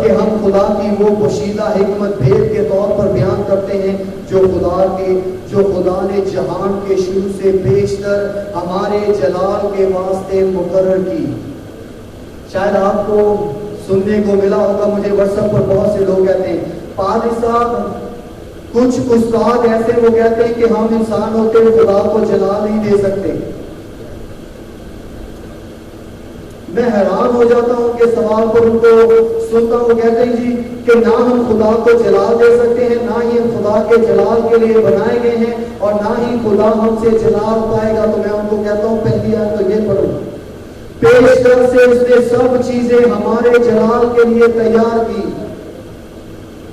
بلکہ ہم خدا کی وہ پوشیدہ حکمت بھید کے طور پر بیان کرتے ہیں جو خدا نے جہان کے شروع سے بیشتر ہمارے جلال کے واسطے مقرر کی. شاید آپ کو سننے کو ملا ہوگا, مجھے واٹس ایپ پر بہت سے لوگ کہتے ہیں پادری صاحب کچھ استاد ایسے وہ کہتے ہیں کہ ہم انسان ہوتے ہوئے خدا کو جلال نہیں دے سکتے. میں حیران ہو جاتا ہوں کہ سوال پر ان کو سنتا ہوں, کہتے ہیں جی کہ نہ ہم خدا کو جلال دے سکتے ہیں, نہ ہی ہم خدا کے جلال کے لیے بنائے گئے ہیں, اور نہ ہی خدا ہم سے جلال پائے گا. تو میں ان کو کہتا ہوں پہلی آیت تو یہ پڑھو, پیشتر سے اس نے سب چیزیں ہمارے جلال کے لیے تیار کی.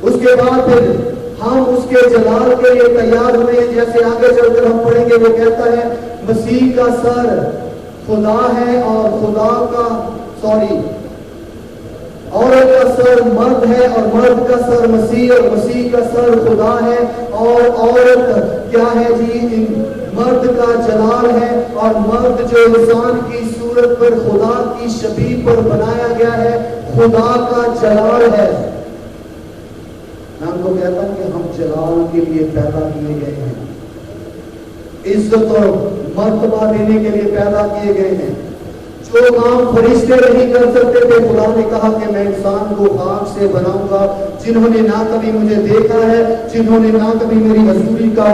اس کے بعد پھر ہم اس کے جلال کے لیے تیار ہوئے ہیں. جیسے آگے چل کر ہم پڑھیں گے, وہ کہتا ہے مسیح کا سر خدا ہے اور خدا کا عورت کا سر مرد ہے اور مرد کا سر مسیح اور مسیح کا سر خدا ہے. اور عورت کیا ہے جی, مرد کا جلال ہے, اور مرد جو انسان کی صورت پر خدا کی شبیہ پر بنایا گیا ہے خدا کا جلال ہے. میں ان کو کہتا ہوں کہ ہم جلال کے لیے پیدا کیے گئے ہیں, عزت اور مرتبہ دینے کے لیے پیدا کیے گئے ہیں. جو کام فرشتے نہیں کر سکتے تھے, خدا نے کہا کہ میں انسان کو خاک سے بناؤں گا. جنہوں نے نہ کبھی مجھے دیکھا ہے, جنہوں نے نہ کبھی میری حضوری کا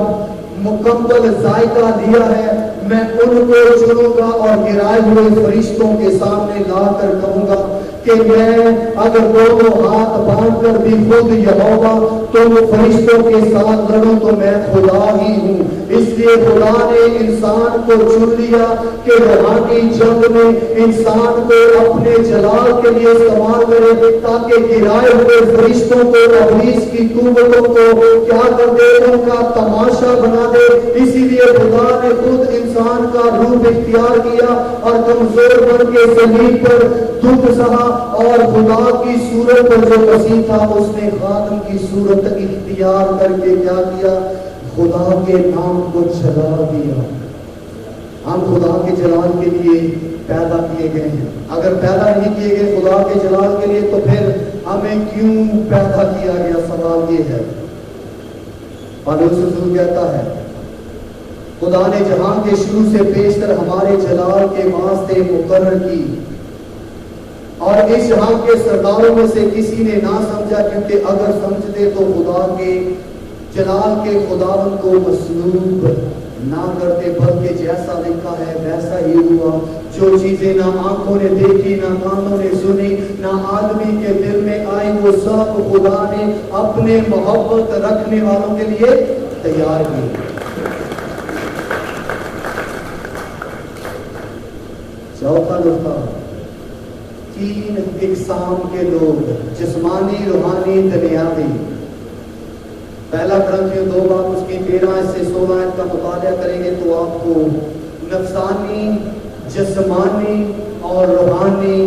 مکمل ذائقہ دیا ہے, میں ان کو چنوں گا اور گرائے ہوئے فرشتوں کے سامنے لا کر کہوں گا کہ میں اگر دونوں ہاتھ باندھ کر بھی خود یہوہ تو وہ فرشتوں کے ساتھ لڑوں تو میں خدا ہی ہوں. اس لیے خدا نے انسان کو چن لیا کہ روحانی جنگ میں انسان کو اپنے جلال کے لیے استعمال کرے, تاکہ گرائے ہوئے فرشتوں کو ابلیس کی قوتوں کو کیا کر دے, ان کا تماشا بنا دے. اسی لیے خدا نے خود انسان کا روپ اختیار کیا اور کمزور بن کے زمین پر دکھ سہا, اور خدا کی صورت پر جو مسیح تھا اس نے خادم کی صورت اختیار کر کے کیا کیا, خدا کے نام کو جلا دیا. ہم خدا کے جلال کے لیے پیدا کیے گئے ہیں. اگر پیدا نہیں کیے گئے خدا کے جلال کے لیے تو پھر ہمیں کیوں پیدا کیا گیا, سوال یہ ہے. پالوس رسول کہتا ہے خدا نے جہان کے شروع سے بیشتر ہمارے جلال کے واسطے مقرر کی, اور اس جہان کے سرداروں میں سے کسی نے نہ سمجھا, کیونکہ اگر سمجھتے تو خدا کے جلال کے خداوند کو مسلوب نہ کرتے, بلکہ جیسا لکھا ہے ویسا ہی ہوا. جو چیزیں نہ آنکھوں نے دیکھی, نہ کانوں نے سنی, نہ آدمی کے دل میں آئی, وہ سب خدا نے اپنے محبت رکھنے والوں کے لیے تیار کی. چوتھا نقطہ, 3 اقسام کے لوگ, جسمانی, روحانی, دنیاوی. پہلا کرنتھیوں 2 باب اس کی 13 سے 16 کا مطالعہ کریں گے تو آپ کو نفسانی, جسمانی اور روحانی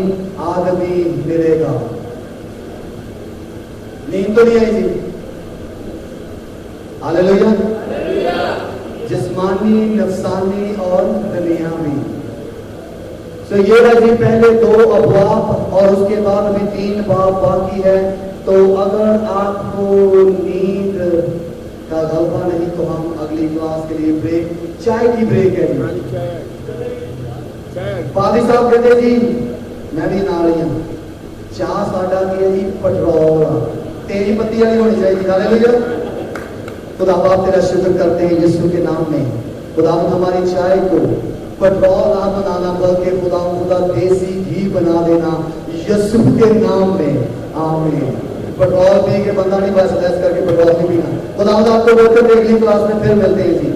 آدمی ملے گا. نیند تو نہیں آئی جی؟ ہاللیلویا. جسمانی, نفسانی اور دنیاوی. تو یہ ہے جی پہلے 2 ابواب اور اس کے بعد بھی 3 باب باقی ہے. تو اگر آپ کو نیند کا غلبہ نہیں تو ہم اگلی کلاس کے لیے بریک, چائے کی بریک ہے. پادری صاحب کہتے جی میں بھی نہ رہی ہوں, چاہ ساڈا کی ہے جی پٹرول, تیری پتی والی ہونی چاہیے. ہاللیلویا. خدا باپ تیرا شکر کرتے ہیں یسوع کے نام میں. خدا ہماری چائے کو پٹرول نہ بنانا بلکہ خدا دیسی گھی بنا دینا یسوع کے نام میں. آمین. پٹرول پی کے بندہ نہیں بچ سکتا, اس کر کے پٹرول نہیں پینا. خدا آپ کو بولتے اگلی کلاس میں پھر ملتے ہیں جی.